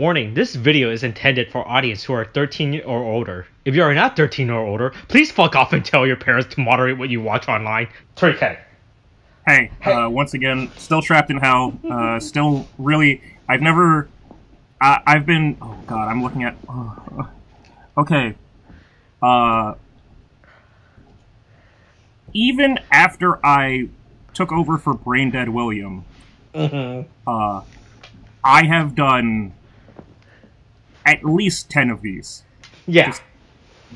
Warning, this video is intended for audience who are 13 or older. If you are not 13 or older, please fuck off and tell your parents to moderate what you watch online. Tariq. Hey, once again, still trapped in hell, still really, I've been, oh god, I'm looking at, okay, even after I took over for Brain Dead William, I have done at least 10 of these. Yeah. Just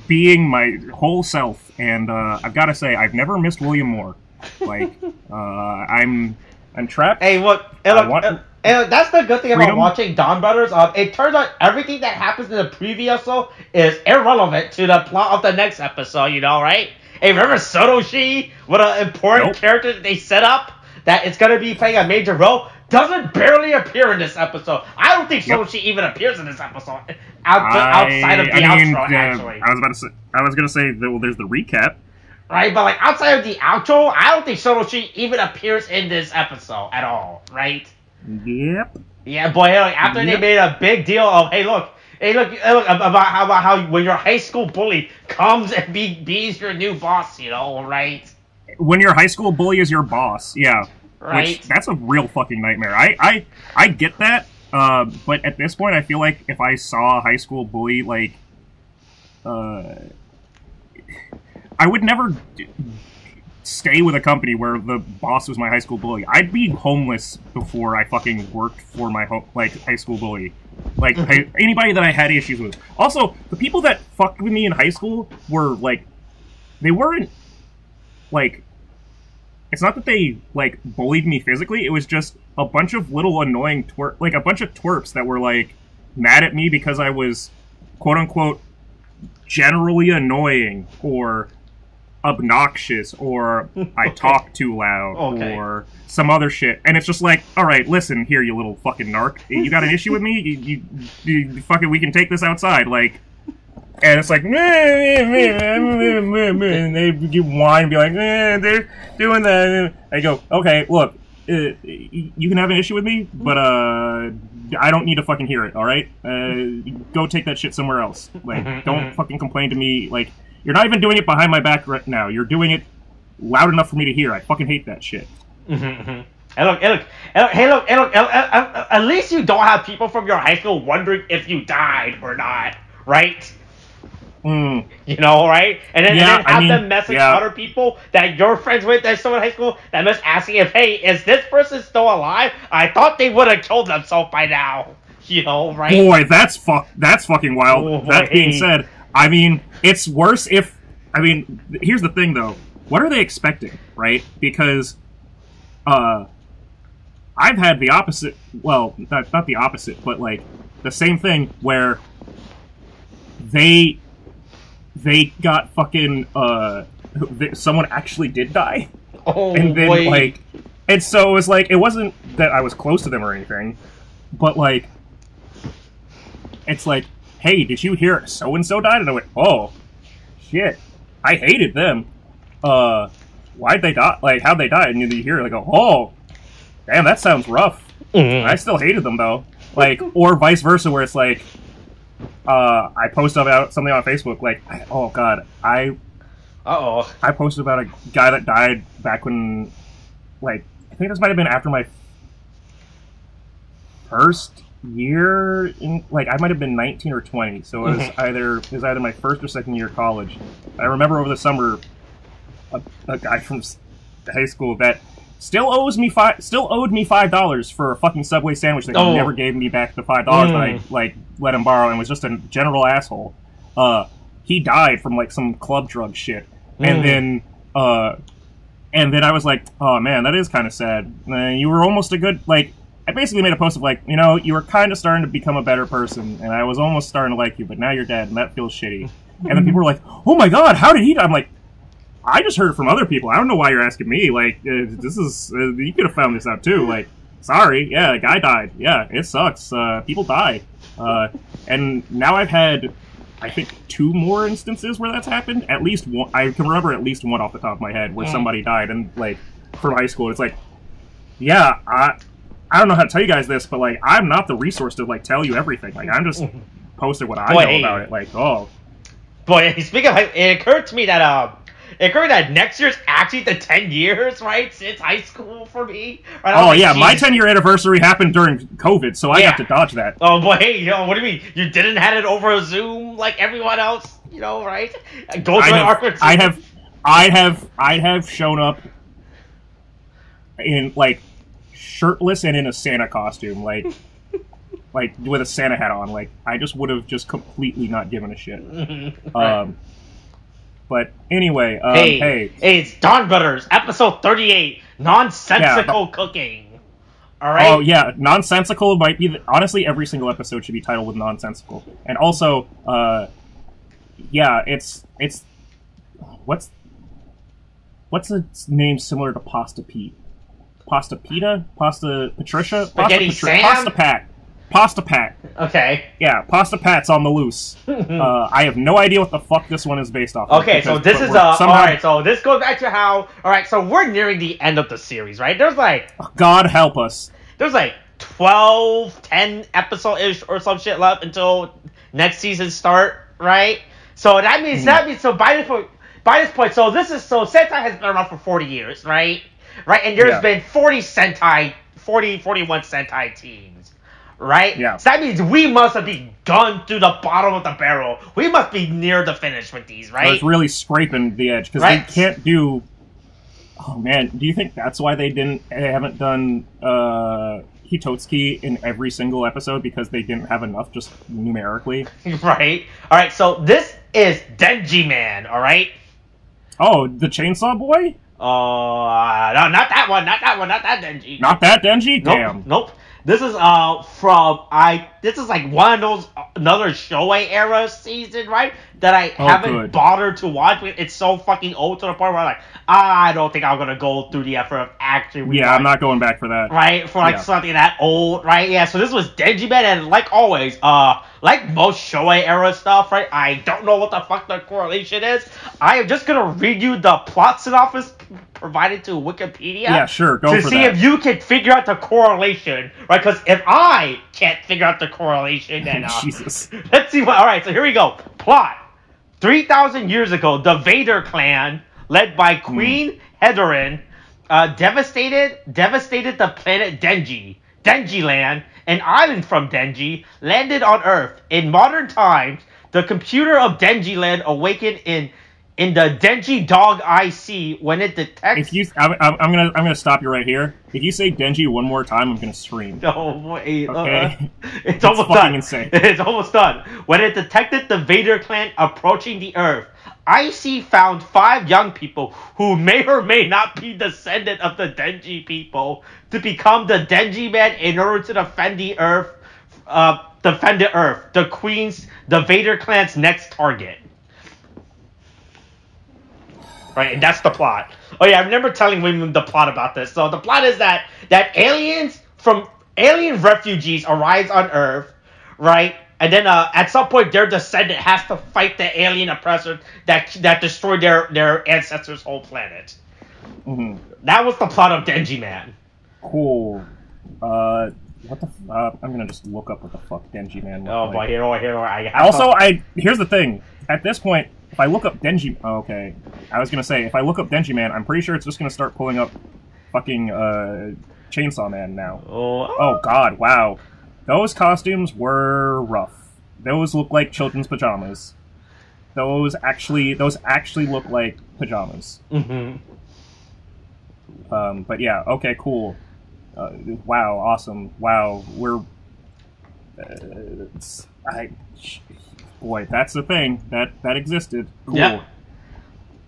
being my whole self, and I've got to say, I've never missed William more. Like, I'm trapped. Hey, look, that's the good thing about watching Donbrothers. It turns out everything that happens in the previous episode is irrelevant to the plot of the next episode, you know, right? Hey, remember Sotoshi? What an important character that they set up that it's going to be playing a major role? Doesn't barely appear in this episode. I don't think Sotoshi even appears in this episode outside of the outro, actually. I was gonna say, well, there's the recap. Right, but like outside of the outro, I don't think Sotoshi even appears in this episode at all, right? Yep. Yeah, boy, like, after they made a big deal of, hey, look, about how when your high school bully comes and bees your new boss, you know, right? When your high school bully is your boss, yeah. Right. Which, that's a real fucking nightmare. I get that, but at this point, I feel like if I saw a high school bully, like, I would never stay with a company where the boss was my high school bully. I'd be homeless before I fucking worked for my high school bully. Like, anybody that I had issues with. Also, the people that fucked with me in high school were, like, they weren't, like, it's not that they, like, bullied me physically, it was just a bunch of little annoying a bunch of twerps that were, like, mad at me because I was, quote-unquote, generally annoying, or obnoxious, or I talk too loud, or some other shit. And it's just like, alright, listen here, you little fucking narc. You got an issue with me? You fucking, we can take this outside, like... And it's like, and they whine and be like, they're doing that. I go, okay, look, you can have an issue with me, but I don't need to fucking hear it, alright? Go take that shit somewhere else. Like, don't fucking complain to me. Like, you're not even doing it behind my back right now. You're doing it loud enough for me to hear. I fucking hate that shit. Hey, look, at least you don't have people from your high school wondering if you died or not, right? You know, right? And then, have them message other people that you're friends with that's still in high school that must asking if, hey, is this person still alive? I thought they would have killed themselves by now. You know, right? Boy, that's fucking wild. That being said, I mean, it's worse if... I mean, here's the thing, though. What are they expecting, right? Because, I've had the opposite... Well, not the opposite, but, like, the same thing where they got fucking, someone actually did die. And then, like... And so it was like, it wasn't that I was close to them or anything, but, like... It's like, hey, did you hear so-and-so died? And I went, oh, shit. I hated them. Why'd they die? Like, how'd they die? And you hear it, like, oh, damn, that sounds rough. I still hated them, though. Like, or vice versa, where it's like, I post about something on Facebook, like, oh god, I posted about a guy that died back when, like, I think this might have been after my first year, like, I might have been 19 or 20, so it was either my first or second year of college. I remember over the summer, a guy from high school that still owed me $5 for a fucking Subway sandwich that he never gave me back the $5 that I, like, let him borrow, and was just a general asshole. He died from, like, some club drug shit. And then I was like, oh man, that is kind of sad. You were almost a good, like, I basically made a post of, like, you know, you were kind of starting to become a better person, and I was almost starting to like you, but now you're dead, and that feels shitty. And then people were like, oh my god, how did he die? I'm like, I just heard it from other people. I don't know why you're asking me. Like, this is, you could have found this out too. Like, sorry, yeah, a guy died. Yeah, it sucks. People die. And now I've had, I think, 2 more instances where that's happened. At least one, I can remember at least one off the top of my head where somebody died, and, like, from high school, it's like, yeah, I don't know how to tell you guys this, but like I'm not the resource to like tell you everything. Like I'm just posting what I know about it. Like boy, speaking of, it occurred to me that next year's actually the 10 years, right, since high school for me. Right? Oh, like, yeah, my 10-year anniversary happened during COVID, so I got to dodge that. Oh, boy, hey, what do you mean? You didn't have it over Zoom like everyone else, right? I have shown up in, like, shirtless and in a Santa costume, like with a Santa hat on. Like, I just would have just completely not given a shit. But anyway, hey, it's Donbrothers, episode 38, Nonsensical Cooking. All right. Oh yeah, Nonsensical might be honestly every single episode should be titled with Nonsensical, and also, it's what's a name similar to Pasta Pete? Pasta Pita? Pasta Patricia? Pasta Pat. Pasta Pat. Okay. Yeah, Pasta Pat's on the loose. I have no idea what the fuck this one is based off of. Okay, so this is alright, so this goes back to how... Alright, so we're nearing the end of the series, right? There's like... God help us. There's like 12, 10 episode-ish or some shit left until next season start, right? So that means, so by this point, so Sentai has been around for 40 years, right? Right, and there's been 41 Sentai teams. Right? Yeah. So that means we must have been gone through the bottom of the barrel. We must be near the finish with these, right? So it's really scraping the edge, because they can't do... Oh, man, do you think that's why they haven't done Hitotsuki in every single episode? Because they didn't have enough, just numerically? Right. Alright, so this is Denji Man, alright? Oh, the Chainsaw Boy? No, not that one, not that Denji. Not that Denji? Damn. Nope. This is this is like one of those another Shoei era season, right? That I haven't bothered to watch. It's so fucking old to the point where I'm like, I don't think I'm gonna go through the effort of actually. Yeah, I'm not going back for that. Right, for something that old, right? Yeah. So this was Denji Man, and like always, like most Shoei era stuff, right? I don't know what the fuck the correlation is. I am just gonna read you the plot synopsis provided to Wikipedia. Yeah, sure. Go for that. To see if you can figure out the correlation, right? Because if I can't figure out the correlation, then Jesus. Let's see what. All right, so here we go. Plot: 3,000 years ago, the Vader clan, led by Queen Hedarin, devastated the planet Denji, Land, an island from Denji, landed on Earth. In modern times, the computer of Denji Land awakened in the Denji Dog IC when it detects... I'm gonna stop you right here. If you say Denji one more time, I'm gonna scream. Oh, wait. Okay? It's almost fucking done. Insane. It's almost done. When it detected the Vader clan approaching the Earth, IC found 5 young people who may or may not be descendant of the Denji people to become the Denji Man in order to defend the Earth. The Vader clan's next target. Right, and that's the plot. Oh yeah, I remember telling women the plot about this. So the plot is that alien refugees arrives on Earth, right? And then at some point their descendant has to fight the alien oppressor that destroyed their ancestors' whole planet. Mm-hmm. That was the plot of Denji Man. Cool. What the? I'm gonna just look up what the fuck Denji Man. Oh boy, here. Here's the thing. At this point, if I look up Denji... Oh, okay. I was gonna say, if I look up Denji Man, I'm pretty sure it's just gonna start pulling up fucking, Chainsaw Man now. Oh god, wow. Those costumes were rough. Those look like children's pajamas. Those actually look like pajamas. Mm-hmm. But yeah, okay, cool. Wow, awesome. Wow, we're... Boy, that's the thing. That existed. Cool. Yeah.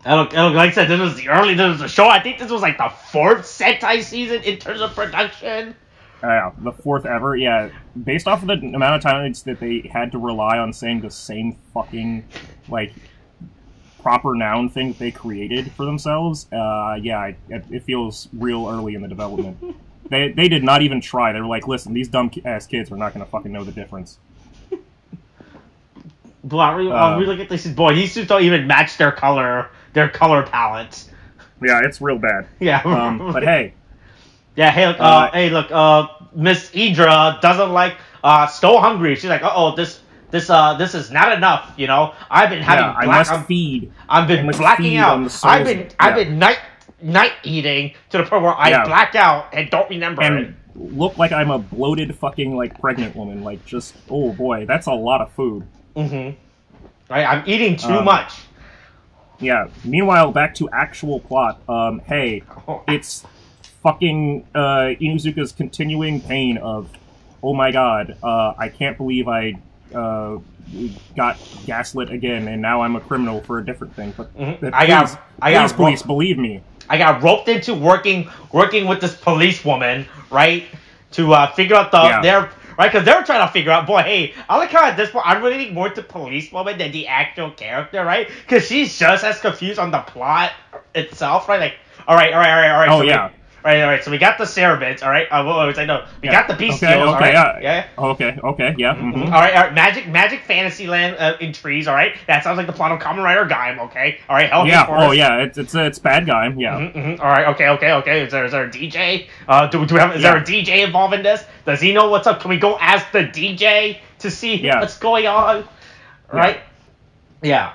Like I said, this was the show. I think this was like the 4th Sentai season in terms of production. Yeah, the 4th ever. Yeah, based off of the amount of times that they had to rely on saying the same fucking like proper noun thing that they created for themselves. It feels real early in the development. They did not even try. They were like, listen, these dumb ass kids are not gonna fucking know the difference. But we look at this. Boy, these suits don't even match their color palettes. Yeah, it's real bad. Yeah. But hey, Yeah, hey, look, Miss Idra doesn't like, still hungry. She's like, this is not enough, you know. I've been having I must feed. I've been blacking out. I've been night eating to the point where I black out and don't remember it. Look like I'm a bloated fucking, like, pregnant woman. Like, just, oh boy, that's a lot of food. Mm-hmm. Right, I'm eating too much. Yeah, meanwhile, back to actual plot. Hey, it's fucking, Inuzuka's continuing pain of, oh my god, I can't believe I, got gaslit again, and now I'm a criminal for a different thing. But please believe me. I got roped into working with this policewoman, right? To figure out their right, because they're trying to figure out. Boy, hey, I like how at this point I'm really more to policewoman than the actual character, right? Because she's just as confused on the plot itself, right? Like, all right. Oh so yeah. All right. So we got the servants, all right. We got the bestials, okay, all right. Yeah. Okay. Yeah. Mm-hmm. All right. Magic Fantasyland in trees, all right. That sounds like the plot of Kamen Rider Gaim, okay. All right. It's bad Gaim, yeah. Mm-hmm. All right. Okay. Is there a DJ? Is there a DJ involved in this? Does he know what's up? Can we go ask the DJ to see what's going on? Right. Yeah.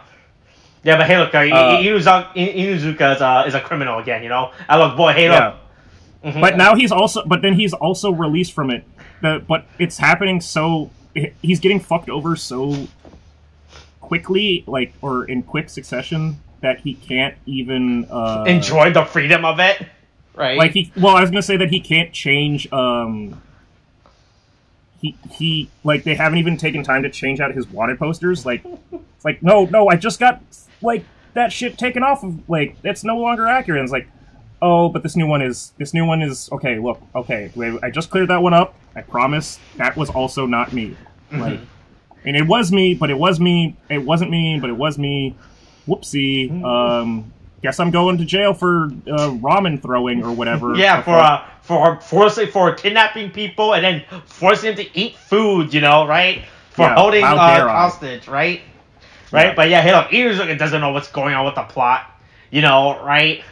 Yeah, but hey, look, Inuzuka is a criminal again, you know. Look, boy, hey, look. Mm-hmm. But now he's also released from it. But it's happening so he's getting fucked over so quickly, like, or in quick succession, that he can't even enjoy the freedom of it. Right. Like I was gonna say that he can't change. He like they haven't even taken time to change out his wanted posters. Like it's like no, I just got like that shit taken off of, like, it's no longer accurate. And it's like, oh, but this new one is okay. Look, okay, I just cleared that one up. I promise that was also not me. Like, and it was me, but it was me. It wasn't me, but it was me. Whoopsie. Guess I'm going to jail for ramen throwing or whatever. Yeah, for kidnapping people and then forcing them to eat food. You know, right? For holding hostage, right? Right, yeah. But yeah, hey, look, Inuzuka doesn't know what's going on with the plot, you know, right?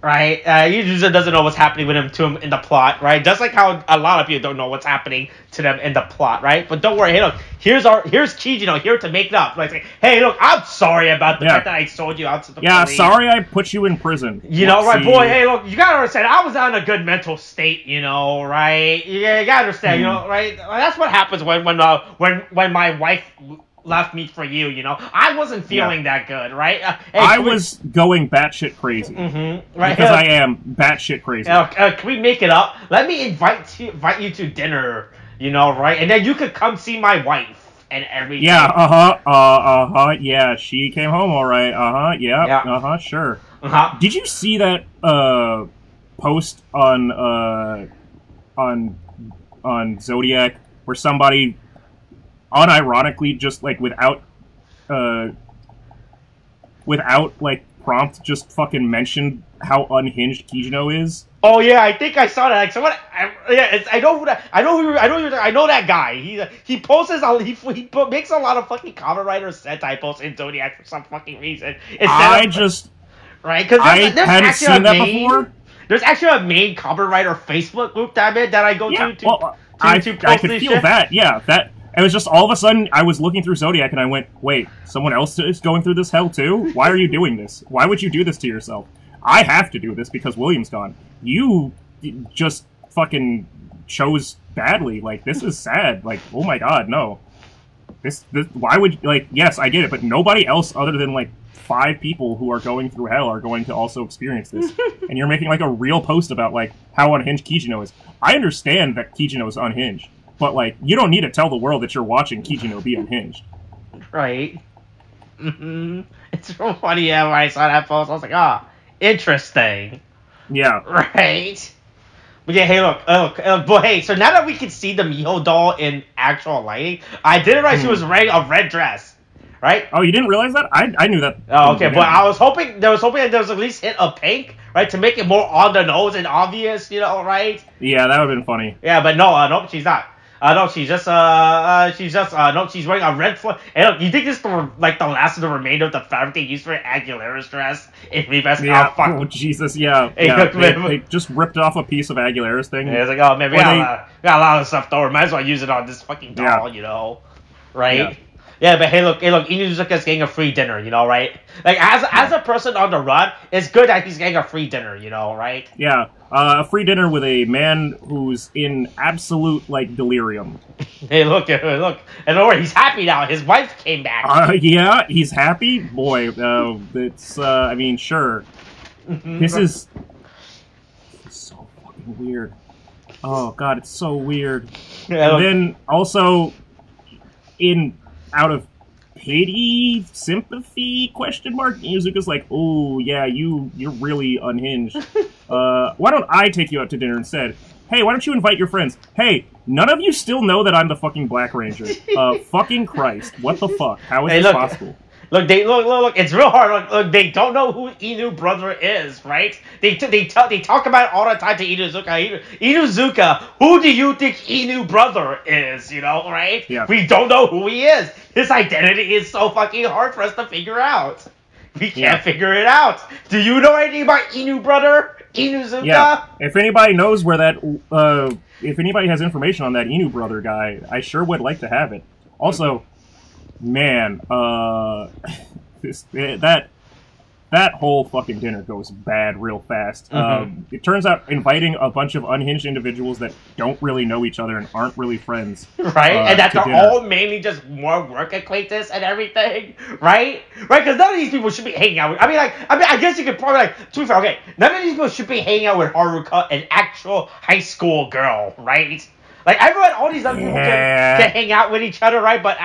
Inuzuka doesn't know what's happening to him in the plot, right? Just like how a lot of people don't know what's happening to them in the plot, right? But don't worry, hey, look, here's Kijino here to make it up. Like, hey, look, I'm sorry about the fact that I sold you out to the police. Sorry I put you in prison. You know, right, boy, hey, look, you gotta understand, I was not in a good mental state, you know, right? Yeah, you gotta understand, you know, right? That's what happens when my wife left me for you, you know. I wasn't feeling that good, right? I was going batshit crazy. Mm-hmm. Right? Because I am batshit crazy. Can we make it up? Let me invite you to dinner, you know, right? And then you could come see my wife and everything. Yeah, yeah, she came home all right. Sure. Did you see that post on Zodiac where somebody unironically, just like without like prompt, just fucking mentioned how unhinged Kijino is? Oh yeah, I think I saw that. Like someone, I know that guy. He posts he makes a lot of fucking Kamen Rider Sentai posts in Zodiac for some fucking reason. Right? Because I hadn't seen that before. There's actually a main Kamen Rider Facebook group that I go to. I could feel that. Yeah, that. It was just all of a sudden I was looking through Zodiac and I went, wait, someone else is going through this hell too? Why are you doing this? Why would you do this to yourself? I have to do this because William's gone. You just fucking chose badly. Like, this is sad. Like, oh my god, no. This why would, like, yes, I get it, but nobody else other than, like, 5 people who are going through hell are going to also experience this. And you're making, like, a real post about, like, how unhinged Kijino is. I understand that Kijino is unhinged. But, like, you don't need to tell the world that you're watching Kijino be unhinged. Right. Mm-hmm. It's so funny, when I saw that post, I was like, interesting. Yeah. Right. But yeah, hey, look, but hey, so now that we can see the Miho doll in actual lighting, I didn't realize she was wearing a red dress. Right? Oh, you didn't realize that? I knew that. Oh, okay, but I was hoping there was at least hit of pink, right, to make it more on the nose and obvious, you know, right? Yeah, that would have been funny. Yeah, but no, nope, she's not. No, she's wearing a red flag. And look, you think this is the last of the remainder of the fabric they used for Aguilera's dress? Oh, Jesus, yeah. They just ripped off a piece of Aguilera's thing. Yeah, it's like, oh, man, we got a lot of stuff, though. We might as well use it on this fucking doll, you know? Right? Yeah, but hey, look, Inuzuka's getting a free dinner, you know, right? Like, as a person on the run, it's good that he's getting a free dinner, you know, right? Yeah, a free dinner with a man who's in absolute, like, delirium. Hey, look, and don't worry, he's happy now. His wife came back. Yeah, he's happy? Boy, it's, I mean, sure. This is so fucking weird. Oh, God, it's so weird. Yeah, and then, also, out of pity, sympathy, question mark, Inuzuka's like, oh, yeah, you're really unhinged. Why don't I take you out to dinner instead? Hey, why don't you invite your friends? Hey, none of you still know that I'm the fucking Black Ranger. Fucking Christ. What the fuck? How is this possible? Look, it's real hard. Look, they don't know who Inu brother is, right? They talk about it all the time to Inuzuka. Inuzuka, who do you think Inu brother is, you know, right? Yeah. We don't know who he is. His identity is so fucking hard for us to figure out. We can't figure it out. Do you know anything about Inu brother? Inuzuka? Yeah. If anybody knows where that, if anybody has information on that Inu brother guy, I sure would like to have it. Also, man, that whole fucking dinner goes bad real fast. It turns out inviting a bunch of unhinged individuals that don't really know each other and aren't really friends, right? And that they're all mainly just more work acquaintance and everything, right? Right? Because none of these people should be hanging out with. I guess you could probably to be fair, okay, none of these people should be hanging out with Haruka, an actual high school girl, right? Like, everyone, all these other people can hang out with each other, right? But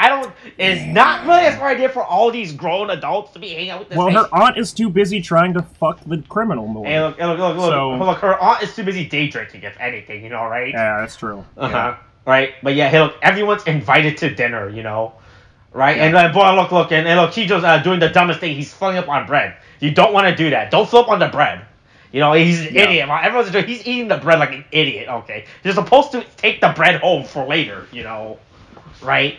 it's not really a smart idea for all these grown adults to be hanging out with this. Well, her aunt is too busy trying to fuck the criminal more. Hey, look, her aunt is too busy day drinking, if anything, you know, right? Yeah, that's true. Right? But yeah, hey, look, everyone's invited to dinner, you know? Right? Yeah. And boy, look, Chijo's doing the dumbest thing. He's filling up on bread. You don't want to do that. Don't fill up on the bread. You know, he's an idiot. He's eating the bread like an idiot, okay? You're supposed to take the bread home for later, you know? Right?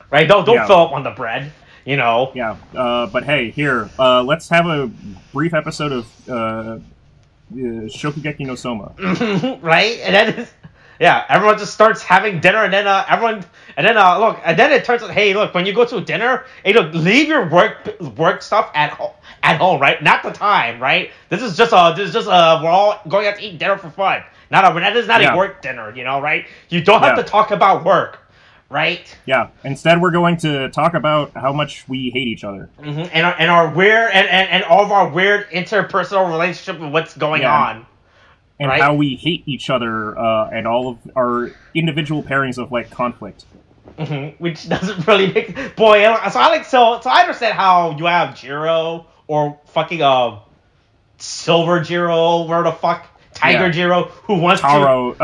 Right? Don't fill up on the bread, you know? Yeah, but hey, here, let's have a brief episode of Shokugeki no Soma. Right? And then, everyone just starts having dinner, and then then it turns out, hey, look, when you go to dinner, hey, look, leave your work stuff at home, right? Not the time, right? This is just we're all going out to eat dinner for fun. This is not a work dinner, you know, right? You don't have to talk about work, right? Yeah. Instead, we're going to talk about how much we hate each other, and our weird and all of our weird interpersonal relationship with what's going on. And how we hate each other, and all of our individual pairings of, like, conflict. Which doesn't really make... Boy, so I understand how you have Jiro, or fucking, Silver Jiro, where the fuck... Tiger Jiro, who wants Tora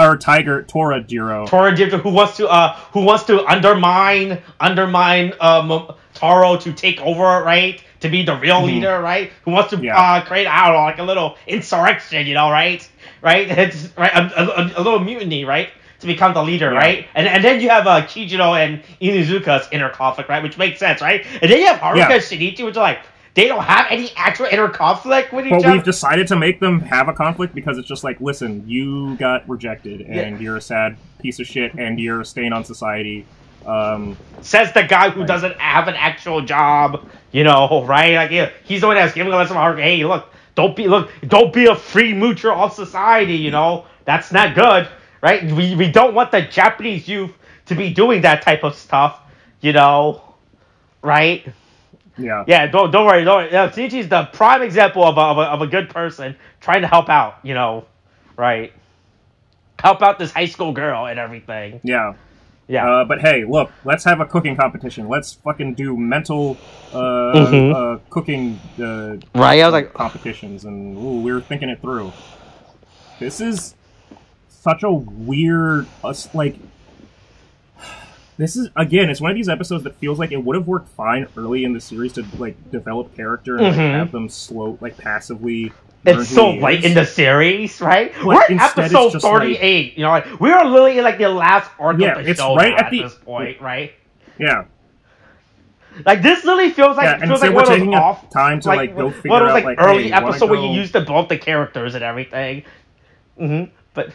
Jiro. Tora Jiro, who wants to undermine Taro to take over, right? To be the real leader, right? Who wants to create, I don't know, like a little insurrection, you know, right? Right? It's right a little mutiny, right? To become the leader, right? And then you have Kijiro and Inuzuka's inner conflict, right? Which makes sense, right? And then you have Haruka and Shinichi, which are like, they don't have any actual inner conflict with each other. But we've decided to make them have a conflict because it's just like, listen, you got rejected, and you're a sad piece of shit, and you're a stain on society. Says the guy who doesn't have an actual job, you know, right? Like, he's the one that's giving a lesson to Haruka. Hey, look, don't be a free moocher of society, you know? That's not good, right? We don't want the Japanese youth to be doing that type of stuff, you know, right? Yeah. Yeah, don't worry. Shinichi's the prime example of a good person trying to help out, you know, right? Help out this high school girl and everything. Yeah. Yeah. But hey, look, let's have a cooking competition. Let's fucking do mental cooking right? I was like, competitions, and we were thinking it through. This is such a weird, this is, again, it's one of these episodes that feels like it would have worked fine early in the series to, like, develop character and have them passively It's so late in the series, right? But We're at instead episode it's just 38. You know, like, we are literally in like the last arc of the it's show right now at the this point, right? Yeah. Like this literally feels like and feels so like we're one of taking those off time to like go figure one of those out like like early hey, you wanna episode where go- you use the both the characters and everything. But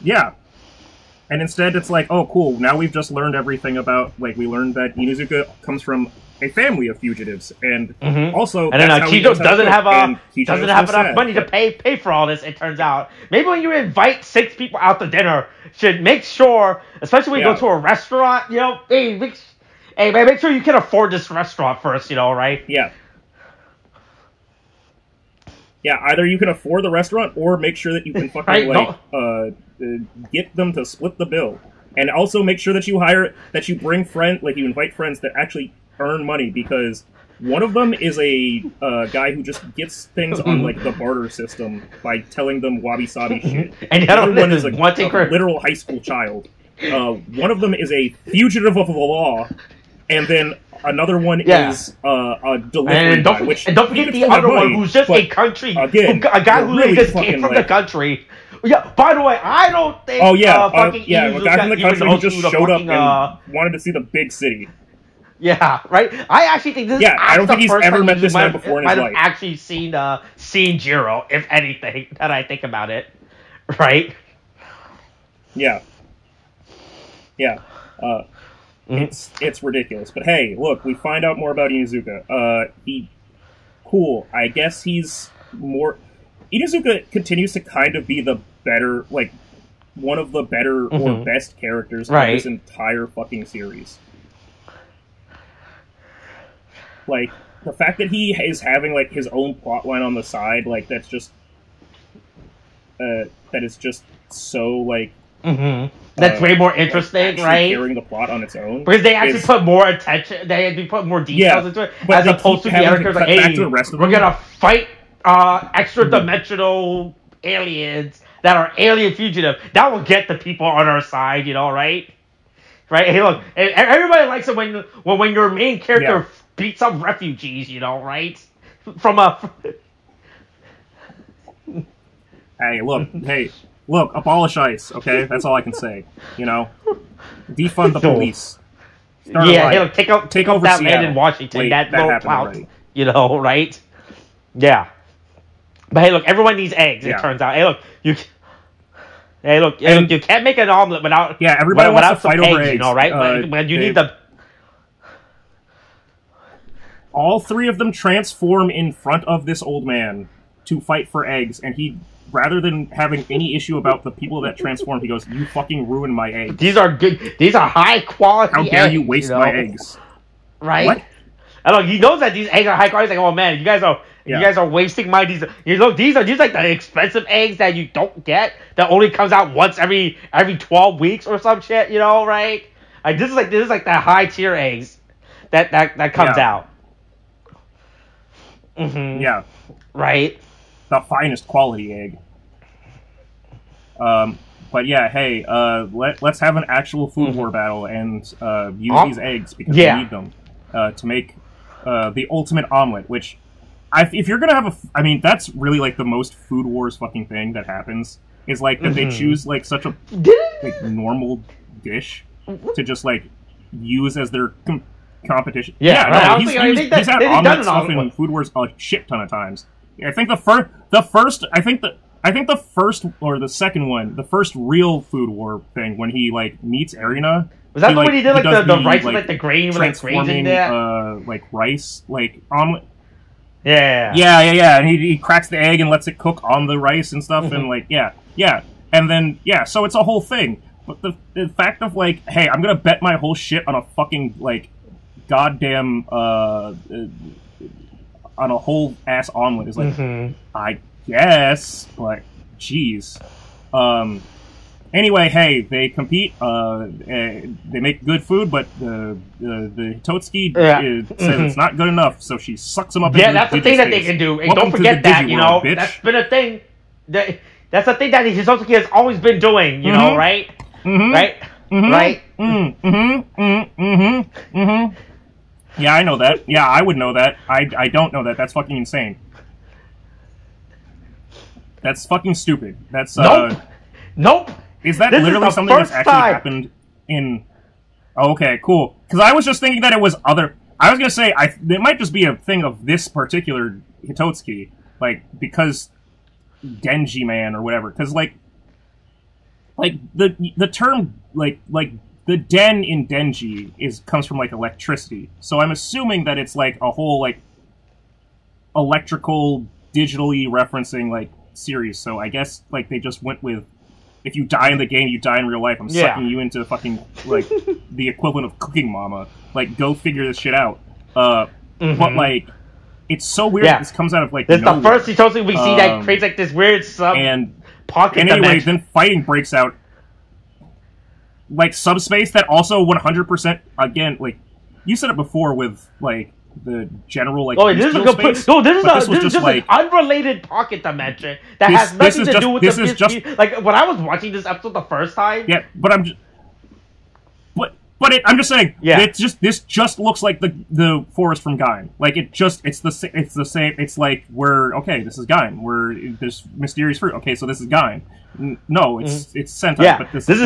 Yeah. And instead it's like, oh cool, now we've just learned everything about like we learned that Inuzuka comes from a family of fugitives, and also and then Kijo doesn't have enough sad, money to pay for all this. It turns out maybe when you invite 6 people out to dinner, should make sure, especially when you go to a restaurant, you know, hey, make sure you can afford this restaurant first, you know, right? Yeah. Yeah, either you can afford the restaurant or make sure that you can fucking get them to split the bill, and also make sure that you bring you invite friends that actually earn money, because one of them is a guy who just gets things on like the barter system by telling them wabi-sabi shit. And the other one is a literal high school child. One of them is a fugitive of the law, and then another one is a delivery guy. And don't forget the other one who's just a country, a guy who really just came from the country. Yeah, by the way, I don't think a guy from the country who just showed up and wanted to see the big city. Yeah, right. I actually think this is I don't think he's ever met this man before in his life. Might have actually seen Jiro, if anything, that I think about it. Right? Yeah. Yeah. It's ridiculous. But hey, look, we find out more about Inuzuka. Cool. I guess he's more... Inuzuka continues to kind of be the better, like, one of the better or best characters in this entire fucking series. Like, the fact that he is having, like, his own plotline on the side, like, that's just... that is just so, like... That's way more interesting, right? Carrying the plot on its own. Because they actually put more attention, they actually put more details into it, as opposed to the other characters like, hey, we're gonna fight extra-dimensional aliens that are alien fugitive. That will get the people on our side, you know, right? Right? Hey, look, everybody likes it when your main character beats up refugees, you know, right? From a... Hey, look, abolish ICE, okay? That's all I can say, you know? Defund the police. Hey, look, take over that Seattle. land in Washington, Wait, that happened clout, already. you know, right? Yeah. But hey, look, everyone needs eggs, it turns out. Hey, look, you can't make an omelet without everybody wants to fight over eggs, you know, right? When you need the... All 3 of them transform in front of this old man to fight for eggs, and he, rather than having any issue about the people that transform, he goes, "You fucking ruined my eggs. These are good. These are high quality eggs. How dare you waste my eggs?" Right? What? I know he knows that these eggs are high quality. He's like, "Oh man, you guys are wasting my these. You know, these are like the expensive eggs that you don't get, that only comes out once every 12 weeks or some shit. You know, right? Like this is like the high tier eggs that comes out. Yeah. Right. The finest quality egg. But yeah, hey, let's have an actual food war battle and use these eggs because we need them to make the ultimate omelet. Which, if you're gonna have I mean, that's really like the most Food Wars fucking thing that happens. Is like that they choose like such a like normal dish to just like use as their competition. He's had omelet stuff in Food Wars a shit ton of times. I think the first or the second one, the first real Food War thing, when he like meets Arena. Was that when he did like the rice with like the grain with like grains in there? Like rice, like omelet. Yeah. And he cracks the egg and lets it cook on the rice and stuff, and like and then so it's a whole thing. But the fact of like, hey, I'm gonna bet my whole shit on a fucking like goddamn on a whole ass omelet is like, I guess, but jeez. Anyway, hey, they compete. They make good food, but the Totsuki says it's not good enough, so she sucks them up. Yeah, that's the thing that they can do. And don't forget that, you know, that's been a thing. That's the thing that Totsuki has always been doing, you know, right? Right? Right? Yeah, I know that. Yeah, I would know that. I don't know that. That's fucking insane. That's fucking stupid. That's Nope. Is that literally something that's actually happened in? Oh, okay, cool. Because I was just thinking that it was other. I was gonna say it might just be a thing of this particular Hitotsuki, like because Denji man or whatever. Because like the term like the den in Denji comes from like electricity. So I'm assuming that it's like a whole like electrical digitally referencing like series. So I guess like they just went with, if you die in the game, you die in real life. I'm sucking you into fucking like the equivalent of Cooking Mama. Like, go figure this shit out. But like, it's so weird that this comes out of like. This is the first Hitotsuki we see that creates like this weird pocket. And anyway, then fighting breaks out. Like subspace that also 100% again, like you said it before with like the general like. Oh, this is a complete. No, this is just like an unrelated pocket dimension that has nothing to do with the. Like when I was watching this episode the first time. Yeah, but I'm just. I'm just saying. Yeah. This just looks like the forest from Gain. Like it's the same. It's like this is Gain. There's mysterious fruit. Okay, so this is Gain. No, it's Sentai, but this is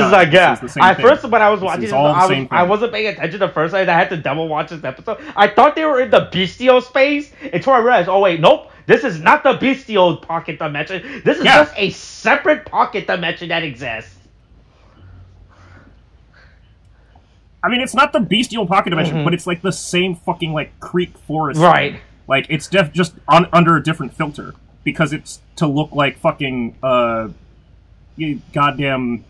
like first when I was watching this, I wasn't paying attention the first time. I had to double watch this episode. I thought they were in the bestial space until I realized, oh wait, nope, this is not the bestial pocket dimension. This is just a separate pocket dimension that exists. I mean, it's not the bestial pocket dimension, but it's like the same fucking like creek forest. Right. Thing. Like it's just under a different filter because it's to look like fucking goddamn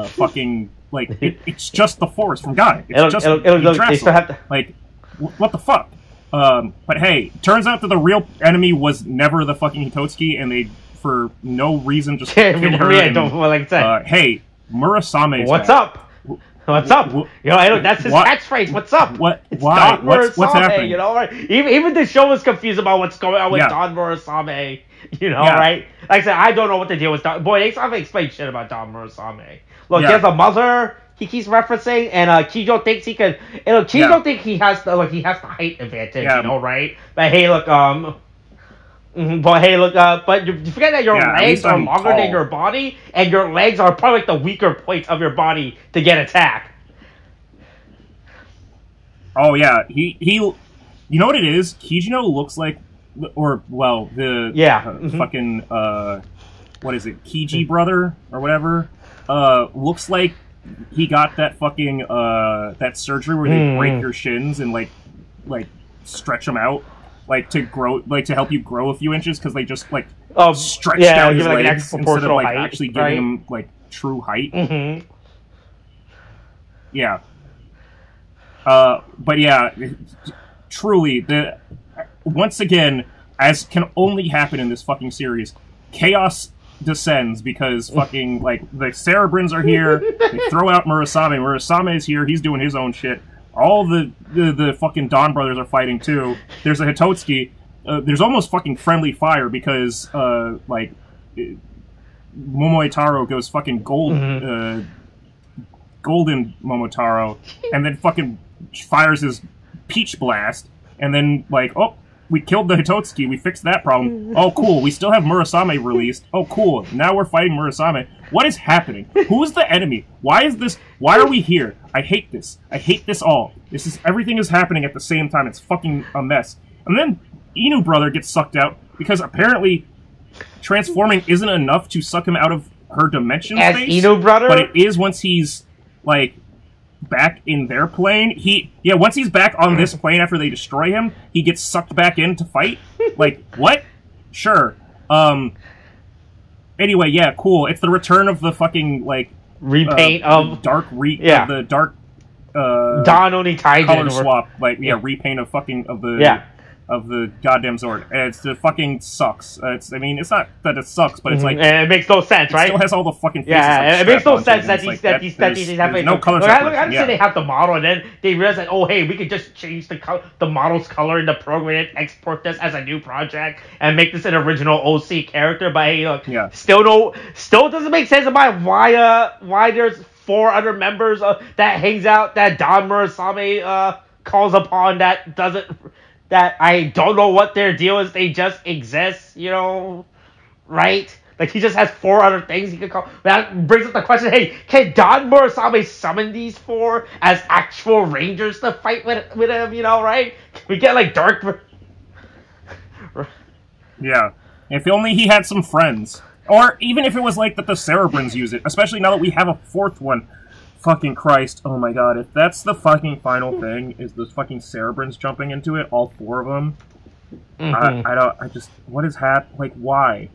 fucking like it's just the forest from Gain. They still have to... like what the fuck. But hey, turns out that the real enemy was never the fucking Hitotsuki, and they for no reason just killed her. Hey, Murasame. What's up? What's up? You know, that's his catchphrase. What's up? What? Why? What's happening? You know, right? Even the show is confused about what's going on with Don Murasame. You know, right? Like I said, I don't know what the deal with Don. Boy, they haven't explained shit about Don Murasame. Look, he has a mother he keeps referencing, and Kijo thinks he can. Kijo thinks he has the height advantage. You know, right? But hey, look, but you forget that your legs are longer than your body, and your legs are probably like the weaker point of your body to get attacked. Oh yeah, he. You know what it is? Kijino looks like, fucking what is it? Kiji brother or whatever. Looks like he got that fucking that surgery where they break your shins and like stretch them out. Like to grow, like to help you grow a few inches because they just like stretched out his legs instead of like height, actually giving him like true height. Yeah. But yeah, truly, once again, as can only happen in this fucking series, chaos descends because fucking like the Cerebrins are here. They throw out Murasame. Murasame's here. He's doing his own shit. All the fucking Donbrothers are fighting too. There's a Hitotsuki. There's almost fucking friendly fire because like Momotaro goes fucking golden Momotaro, and then fucking fires his peach blast, and then like we killed the Hitotsuki. We fixed that problem. Oh, cool. We still have Murasame released. Oh, cool. Now we're fighting Murasame. What is happening? Who's the enemy? Why is this? Why are we here? I hate this. I hate this all. Everything is happening at the same time. It's fucking a mess. And then Inu brother gets sucked out because apparently transforming isn't enough to suck him out of her dimension space. Inu brother? But it is once he's like back in their plane. Once he's back on this plane after they destroy him, he gets sucked back in to fight. Like, what? Sure. Anyway, yeah, cool. It's the return of the fucking like repaint of the dark Don Oni Taijin color swap, repaint of fucking of the goddamn Zord. And it fucking sucks. It's not that it sucks, but it's like and it makes no sense, right? It still has all the fucking faces. Yeah, it makes no sense that these have no color separation. I'm saying they have the model, and then they realize that hey, we could just change the model's color in the program and export this as a new project and make this an original OC character. But hey, look, still doesn't make sense about why there's 4 other members that hangs out that Don Murasame calls upon that doesn't. that I don't know what their deal is. They just exist, you know, right? Like, he just has 4 other things he could call. That brings up the question, hey, can Don Murasame summon these 4 as actual rangers to fight with him, you know, right? Can we get, like, Dark... Yeah. If only he had some friends. Or even if it was like that the Cerebrins use it. Especially now that we have a 4th one. Fucking Christ. Oh my god. If that's the fucking final thing, is those fucking Cerebrins jumping into it, all 4 of them. What is like, why?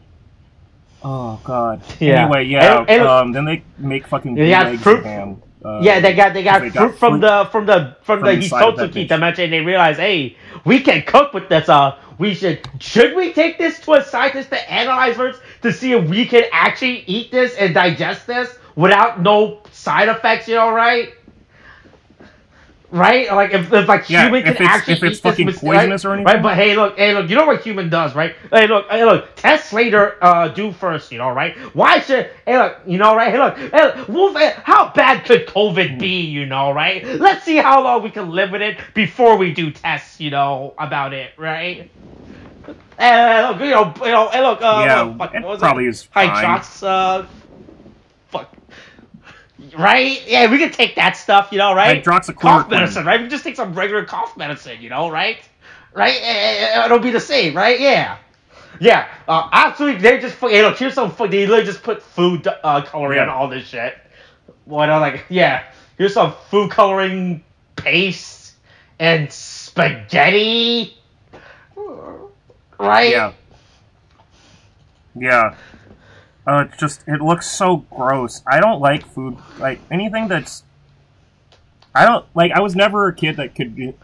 Oh god. Yeah. Anyway, yeah. Then they make fucking eggs fruit. and ham. They got fruit from the Hisotsuki dimension. And they realize, hey, we can cook with this. Should we take this to a scientist to analyze first to see if we can actually eat this and digest this without no side effects? You know, right? Right? Like, if human can actually if it's eat fucking this, poisonous or anything? Right? But hey, look, you know what human does, right? Hey, look, test later, do first, you know, right? Why should, you know, right? How bad could COVID be, you know, right? Let's see how long we can live with it before we do tests, you know, about it, right? Look, it probably is fine. Hydrox, fuck. Right? Yeah, we can take that stuff, you know, right? Cough medicine, right? We can just take some regular cough medicine, you know, right? Right? It'll be the same, right? Yeah. Yeah. Absolutely, they just, here's some food. They literally just put food coloring on all this shit. Here's some food coloring paste and spaghetti. Right? Yeah. Yeah. It looks so gross. I don't like food, like, anything that's... I was never a kid that could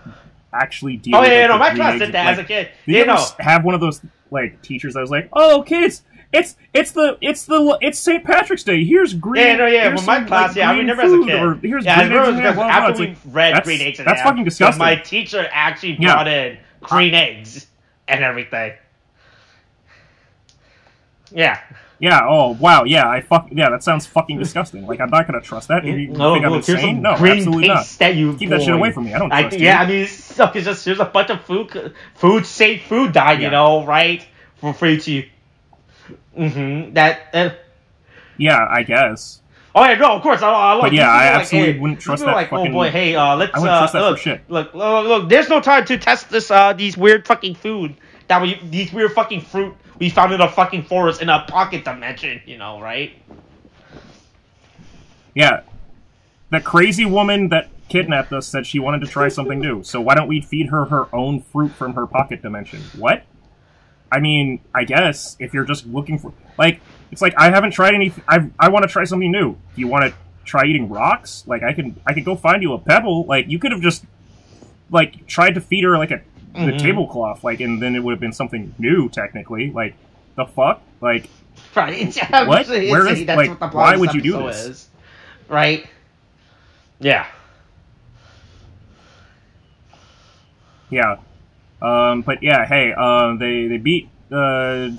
actually deal with it. My class did that as a kid. Did you ever have one of those, like, teachers that was like, oh, kids, it's St. Patrick's Day, here's green... Well, my class, I remember as a kid. Or, here's green eggs after we read green eggs that's fucking disgusting. My teacher actually brought in green eggs and everything. Yeah. Yeah, oh, wow, yeah, that sounds fucking disgusting. Like, I'm not gonna trust that. You think I'm insane? No, absolutely not. Keep that shit away from me. I don't trust you. Yeah, I mean, there's a bunch of safe food diet, you know, right? For you to... Yeah, I guess. Oh, yeah, no, of course. But yeah, I absolutely wouldn't trust that fucking... oh boy, hey, let's... I wouldn't trust that for shit. Look, there's no time to test these weird fucking food. These weird fucking fruit we found in a fucking forest in a pocket dimension, you know, right? Yeah. The crazy woman that kidnapped us said she wanted to try something new, so why don't we feed her her own fruit from her pocket dimension? What? I mean, I guess, if you're just looking for... Like, it's like, I haven't tried anything... I want to try something new. Do you want to try eating rocks? Like, I could go find you a pebble. Like, you could have just, like, tried to feed her, like, the tablecloth, like, and then it would have been something new, technically. Like, the fuck? Like, right. What? Where is, like, why would you do this? Is. Right? Yeah. Yeah. But yeah, hey, they beat, Don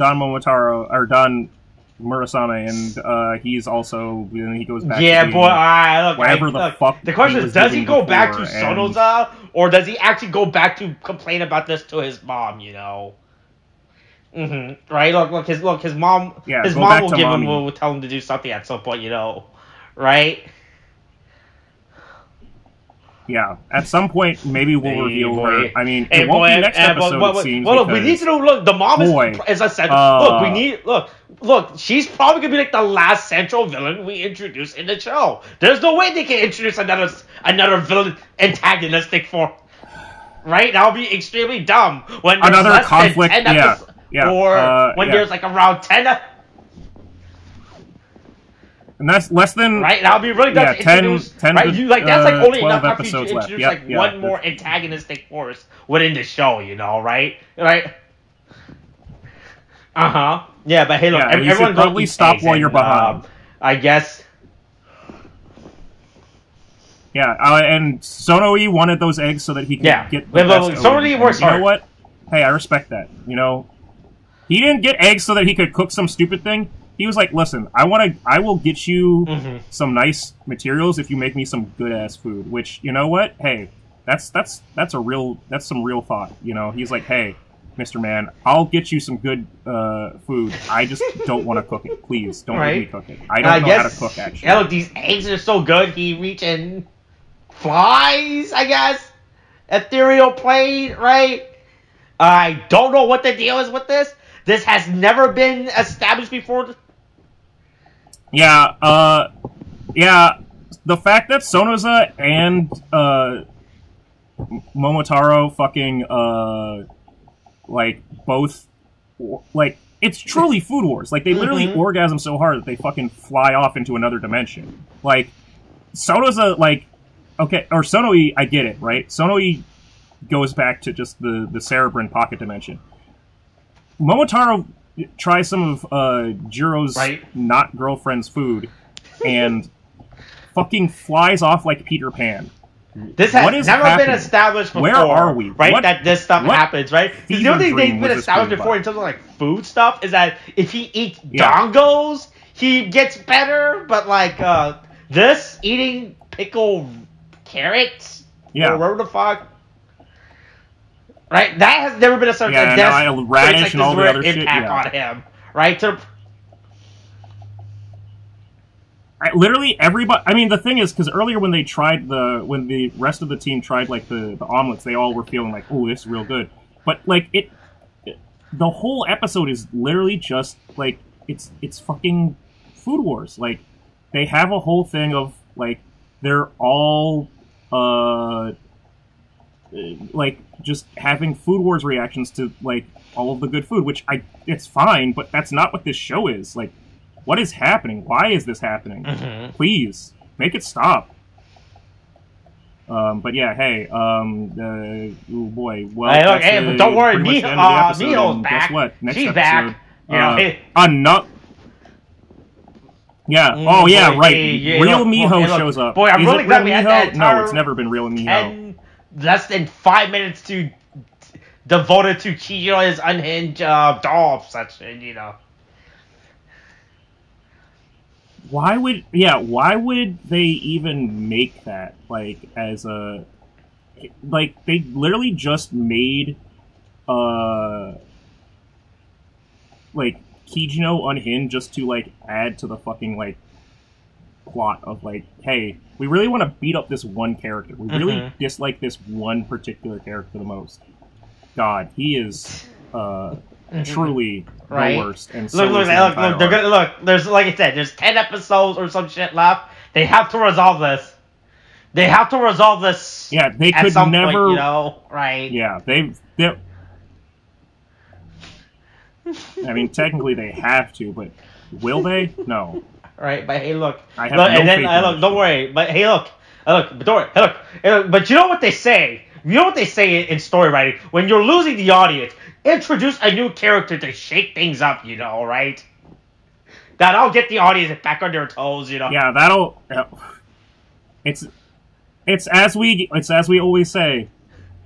Murasame, and, he's also, he goes back to whatever the fuck. The question is, does he go back to Sonoza, or does he actually go back to complain about this to his mom, you know? Right? Look, his mom, will tell him to do something at some point, you know? Right? Yeah, at some point, maybe we'll reveal her. I mean, it won't be next episode, it seems. Well, look, we need to know, look, the mom is, as I said, look, she's probably going to be like the last central villain we introduce in the show. There's no way they can introduce another villain antagonistic for, right? That would be extremely dumb. When there's another conflict, or when there's like around 10 and that's less than... Right, that'll be really dumb to introduce... 10 right? That's like only enough for you to left. introduce like one more antagonistic force within the show, you know, right? Right? Yeah, but hey, look, everyone should probably stop while you're behind. I guess... Yeah, and Sonoe wanted those eggs so that he could get the best Sonoe works hard. You know what? Hey, I respect that, you know? He didn't get eggs so that he could cook some stupid thing. He was like, listen, I will get you some nice materials if you make me some good-ass food. Which, you know what? Hey, That's some real thought. You know, he's like, hey, Mr. Man, I'll get you some good food. I just don't want to cook it. Please don't make me cook it. I don't know how to cook, actually. Yeah, look, these eggs are so good. He reach and flies, I guess. Ethereal plane, right? I don't know what the deal is with this. This has never been established before. Yeah, the fact that Sonoza and Momotaro fucking like both like it's truly Food Wars. Like they literally orgasm so hard that they fucking fly off into another dimension. Like Sonoza, like okay, or Sonoe, I get it, right? Sonoe goes back to just the Cerebrin pocket dimension. Momotaro tries some of Jiro's not girlfriend's food and fucking flies off like Peter Pan. This has never been established before. Where are we? Right? That this stuff happens, right? The only thing they've been established before in terms of like food stuff is that if he eats dongos, he gets better. But like this, eating pickled carrots, or whatever the fuck. Right? That has never been established. Yeah, radish and all the other shit. Impact on him, right? Literally everybody. I mean, the thing is, because earlier when the rest of the team tried like the omelets, they all were feeling like, "Oh, this is real good." But like the whole episode is literally just like it's fucking Food Wars. Like they have a whole thing of like they're all like just having Food Wars reactions to like all of the good food, which it's fine, but that's not what this show is. Like. What is happening? Why is this happening? Please, make it stop. But yeah, hey, oh boy. Well, but don't worry, Miho's back. Guess what? Next She's episode, back. Yeah. Oh yeah, right. Real Miho shows up. Boy, I'm really glad we had that. No, it's never been real Miho. And less than 5 minutes devoted to Chihiro's unhinged doll obsession. You know. Why would they even make that, like, as a... Like, they literally just made, like, Kijino unhinged just to, like, add to the fucking, like, plot of, like, hey, we really want to beat up this one character. We really dislike this one particular character the most. God, he is, truly... the worst. And so look, they're gonna look. There's like I said, there's 10 episodes or some shit left. They have to resolve this. Yeah, they at could some never. Point, you know, right? Yeah, they. I mean, technically they have to, but will they? No. Right, but hey, look. I have no and then faith don't worry. But hey, look. But you know what they say. You know what they say in story writing when you're losing the audience. Introduce a new character to shake things up, you know, right? That'll get the audience back on their toes, you know. Yeah, that'll. It's as we always say.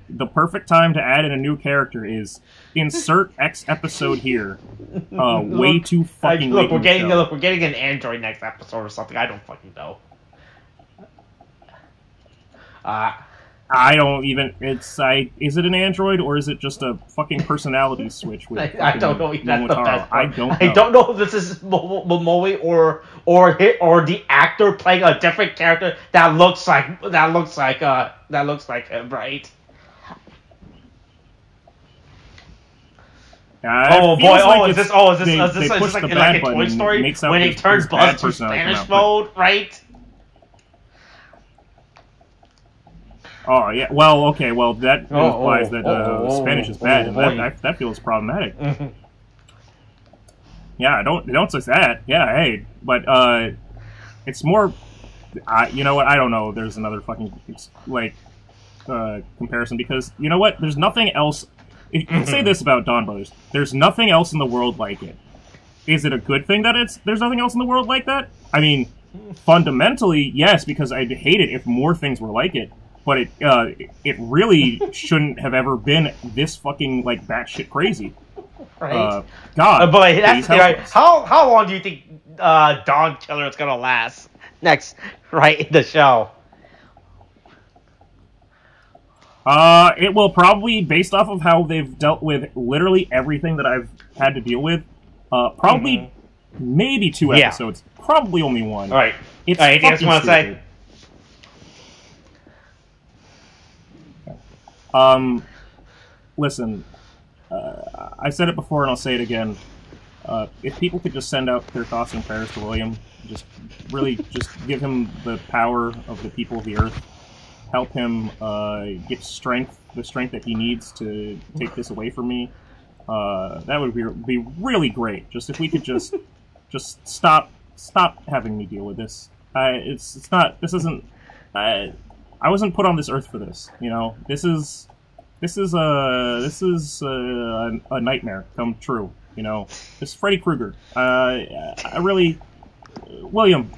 The perfect time to add in a new character is insert X episode here. Way too fucking late. We're getting an android next episode or something. I don't fucking know. I don't even. Is it an android or is it just a fucking personality switch? With I don't know. I don't know if this is Momoe or the actor playing a different character that looks like him, right? Oh boy! Like is this like a Toy Story when he turns Buzz to Spanish mode, right? Oh yeah. Well, okay. Well, that implies that Spanish is bad, and that feels problematic. Yeah, don't say that. Yeah, hey, but it's more. You know what? I don't know. There's another fucking comparison because you know what? There's nothing else. You can say this about Donbrothers. There's nothing else in the world like it. Is it a good thing that there's nothing else in the world like that? I mean, fundamentally, yes, because I'd hate it if more things were like it. But it really shouldn't have ever been this fucking like batshit crazy. Right. God. But that's right. How long do you think Dawn Killer is gonna last next? Right in the show. It will probably, based off of how they've dealt with literally everything that I've had to deal with, probably maybe 2 episodes. Probably only 1. All right. It's all right, anything else you want to say? Listen, I said it before and I'll say it again. If people could just send out their thoughts and prayers to William, just really just give him the power of the people of the earth, help him get the strength that he needs to take this away from me. That would be really great. Just if we could just stop having me deal with this. It's not. This isn't. I wasn't put on this earth for this. You know. This is a nightmare come true. You know. This is Freddy Krueger. I really, William,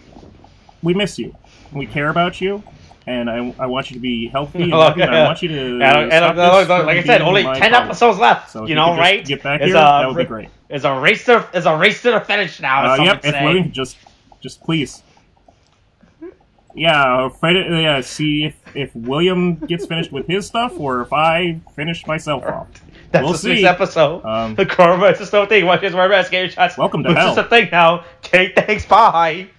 we miss you. We care about you. And I want you to be healthy and happy, and I want you to like I said, only 10 episodes left. So you know, right? Get back here. That would be great. It's a race to the finish now. Yep. If William just please, see if William gets finished with his stuff, or if I finish myself off. That's we'll the next episode. The Corvus is no thing. Watch his wherever scare shots. Welcome to hell. This is the thing now. Okay, thanks. Bye.